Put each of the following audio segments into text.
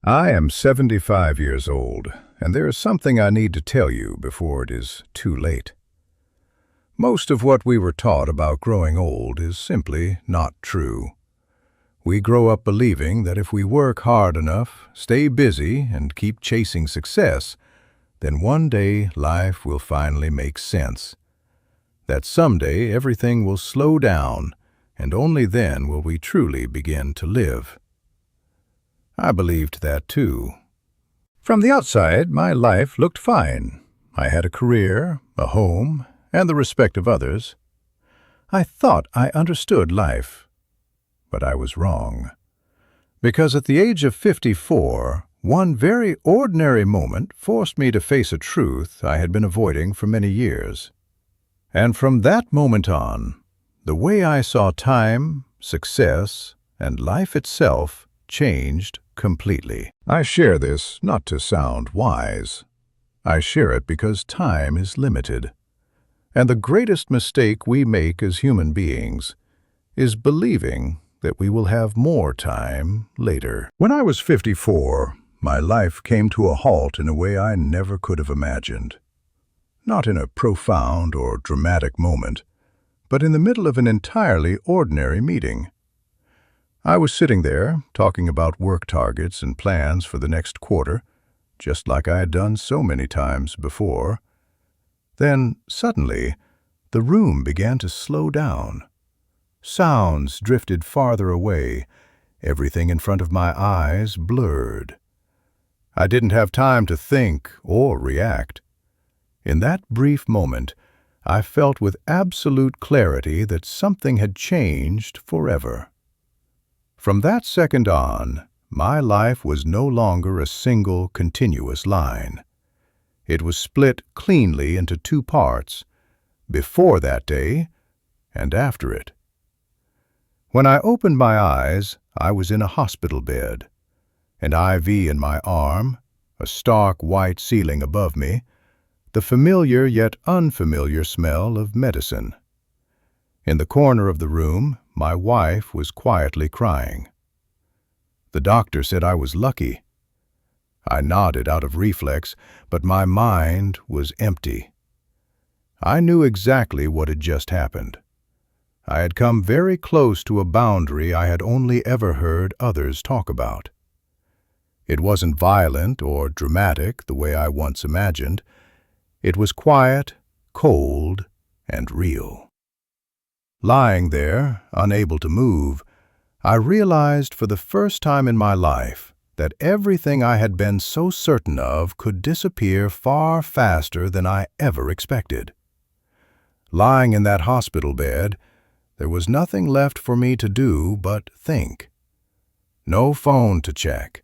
I am 75 years old, and there is something I need to tell you before it is too late. Most of what we were taught about growing old is simply not true. We grow up believing that if we work hard enough, stay busy, and keep chasing success, then one day life will finally make sense. That someday everything will slow down, and only then will we truly begin to live. I believed that too. From the outside, my life looked fine. I had a career, a home, and the respect of others. I thought I understood life, but I was wrong. Because at the age of 54, one very ordinary moment forced me to face a truth I had been avoiding for many years. And from that moment on, the way I saw time, success, and life itself changed completely. I share this not to sound wise. I share it because time is limited. And the greatest mistake we make as human beings is believing that we will have more time later. When I was 54, my life came to a halt in a way I never could have imagined. Not in a profound or dramatic moment, but in the middle of an entirely ordinary meeting. I was sitting there, talking about work targets and plans for the next quarter, just like I had done so many times before. Then, suddenly, the room began to slow down. Sounds drifted farther away. Everything in front of my eyes blurred. I didn't have time to think or react. In that brief moment, I felt with absolute clarity that something had changed forever. From that second on, my life was no longer a single continuous line. It was split cleanly into two parts, before that day and after it. When I opened my eyes, I was in a hospital bed, an IV in my arm, a stark white ceiling above me, the familiar yet unfamiliar smell of medicine. In the corner of the room, my wife was quietly crying. The doctor said I was lucky. I nodded out of reflex, but my mind was empty. I knew exactly what had just happened. I had come very close to a boundary I had only ever heard others talk about. It wasn't violent or dramatic the way I once imagined. It was quiet, cold, and real. Lying there, unable to move, I realized for the first time in my life that everything I had been so certain of could disappear far faster than I ever expected. Lying in that hospital bed, there was nothing left for me to do but think. No phone to check,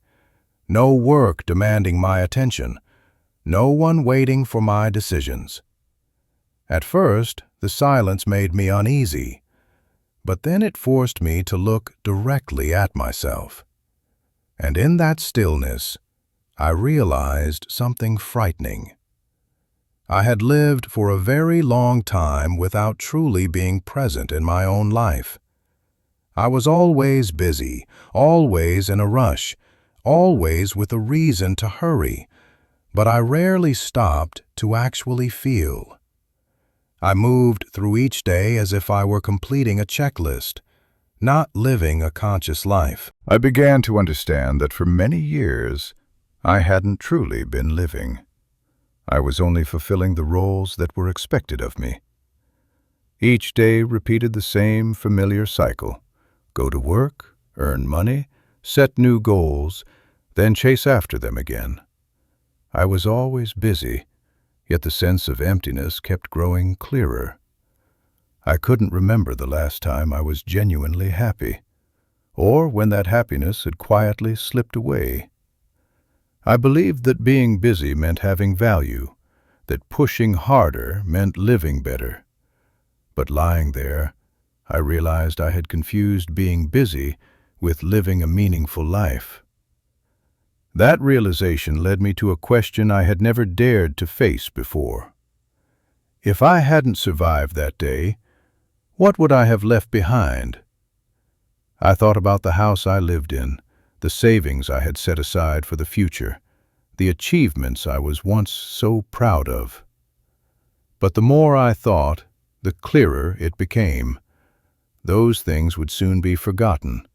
no work demanding my attention, no one waiting for my decisions. At first, the silence made me uneasy, but then it forced me to look directly at myself. And in that stillness, I realized something frightening. I had lived for a very long time without truly being present in my own life. I was always busy, always in a rush, always with a reason to hurry, but I rarely stopped to actually feel. I moved through each day as if I were completing a checklist, not living a conscious life. I began to understand that for many years, I hadn't truly been living. I was only fulfilling the roles that were expected of me. Each day repeated the same familiar cycle: go to work, earn money, set new goals, then chase after them again. I was always busy, yet the sense of emptiness kept growing clearer. I couldn't remember the last time I was genuinely happy, or when that happiness had quietly slipped away. I believed that being busy meant having value, that pushing harder meant living better. But lying there, I realized I had confused being busy with living a meaningful life. That realization led me to a question I had never dared to face before. If I hadn't survived that day, what would I have left behind? I thought about the house I lived in, the savings I had set aside for the future, the achievements I was once so proud of. But the more I thought, the clearer it became. Those things would soon be forgotten.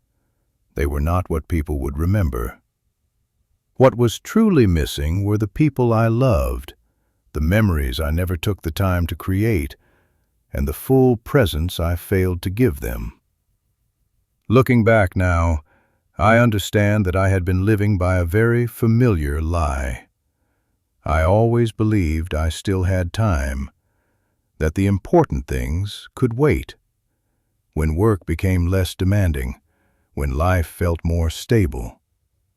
They were not what people would remember. What was truly missing were the people I loved, the memories I never took the time to create, and the full presence I failed to give them. Looking back now, I understand that I had been living by a very familiar lie. I always believed I still had time, that the important things could wait. When work became less demanding, when life felt more stable,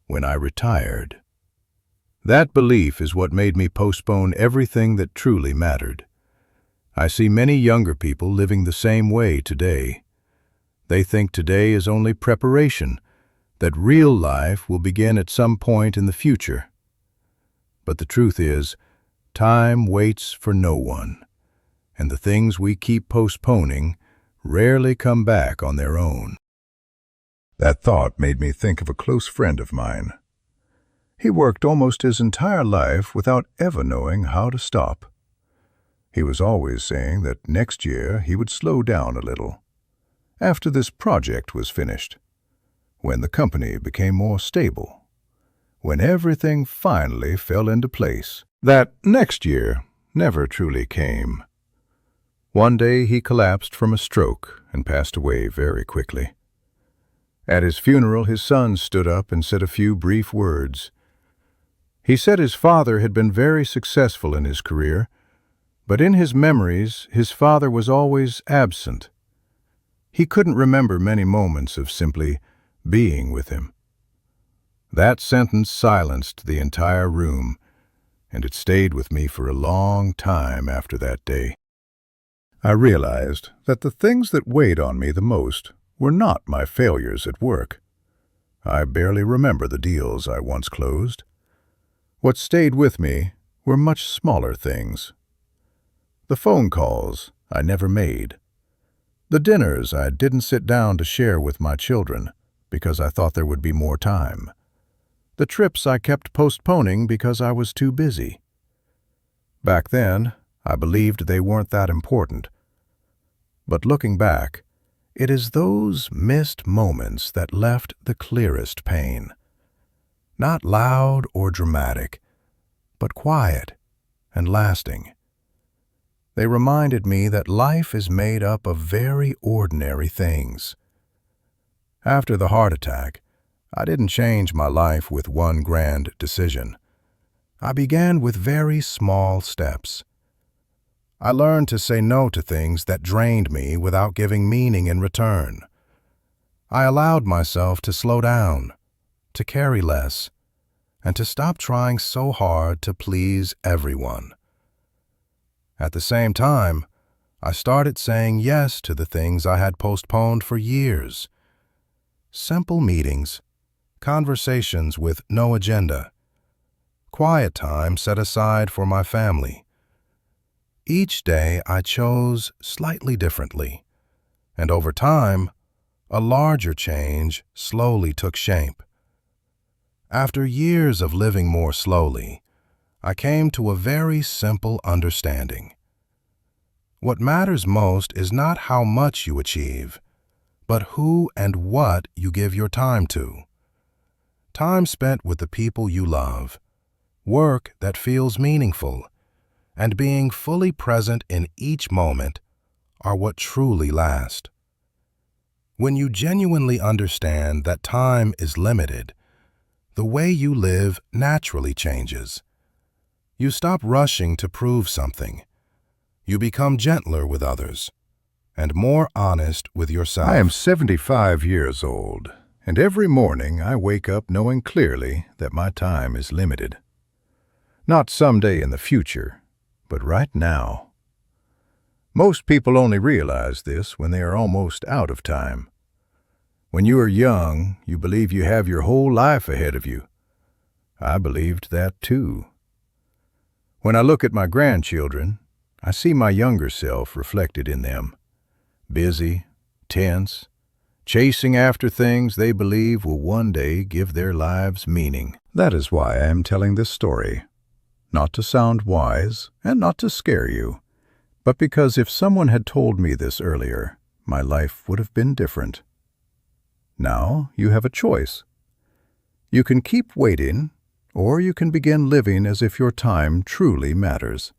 when I retired. That belief is what made me postpone everything that truly mattered. I see many younger people living the same way today. They think today is only preparation, that real life will begin at some point in the future. But the truth is, time waits for no one, and the things we keep postponing rarely come back on their own. That thought made me think of a close friend of mine. He worked almost his entire life without ever knowing how to stop. He was always saying that next year he would slow down a little, after this project was finished, when the company became more stable, when everything finally fell into place. That next year never truly came. One day he collapsed from a stroke and passed away very quickly. At his funeral, his son stood up and said a few brief words. He said his father had been very successful in his career, but in his memories, his father was always absent. He couldn't remember many moments of simply being with him. That sentence silenced the entire room, and it stayed with me for a long time after that day. I realized that the things that weighed on me the most were not my failures at work. I barely remember the deals I once closed. What stayed with me were much smaller things. The phone calls I never made. The dinners I didn't sit down to share with my children because I thought there would be more time. The trips I kept postponing because I was too busy. Back then, I believed they weren't that important. But looking back, it is those missed moments that left the clearest pain. Not loud or dramatic, but quiet and lasting. They reminded me that life is made up of very ordinary things. After the heart attack, I didn't change my life with one grand decision. I began with very small steps. I learned to say no to things that drained me without giving meaning in return. I allowed myself to slow down, to carry less, and to stop trying so hard to please everyone. At the same time, I started saying yes to the things I had postponed for years. Simple meetings, conversations with no agenda, quiet time set aside for my family. Each day I chose slightly differently, and over time, a larger change slowly took shape. After years of living more slowly, I came to a very simple understanding. What matters most is not how much you achieve, but who and what you give your time to. Time spent with the people you love, work that feels meaningful, and being fully present in each moment are what truly last. When you genuinely understand that time is limited, the way you live naturally changes. You stop rushing to prove something. You become gentler with others and more honest with yourself. I am 75 years old, and every morning I wake up knowing clearly that my time is limited. Not someday in the future, but right now. Most people only realize this when they are almost out of time. When you are young, you believe you have your whole life ahead of you. I believed that too. When I look at my grandchildren, I see my younger self reflected in them. Busy, tense, chasing after things they believe will one day give their lives meaning. That is why I am telling this story. Not to sound wise and not to scare you, but because if someone had told me this earlier, my life would have been different. Now you have a choice. You can keep waiting, or you can begin living as if your time truly matters.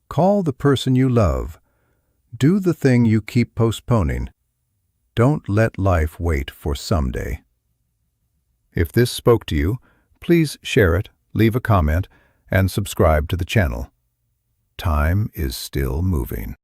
Call the person you love. Do the thing you keep postponing. Don't let life wait for someday. If this spoke to you, please share it, leave a comment, and subscribe to the channel. Time is still moving.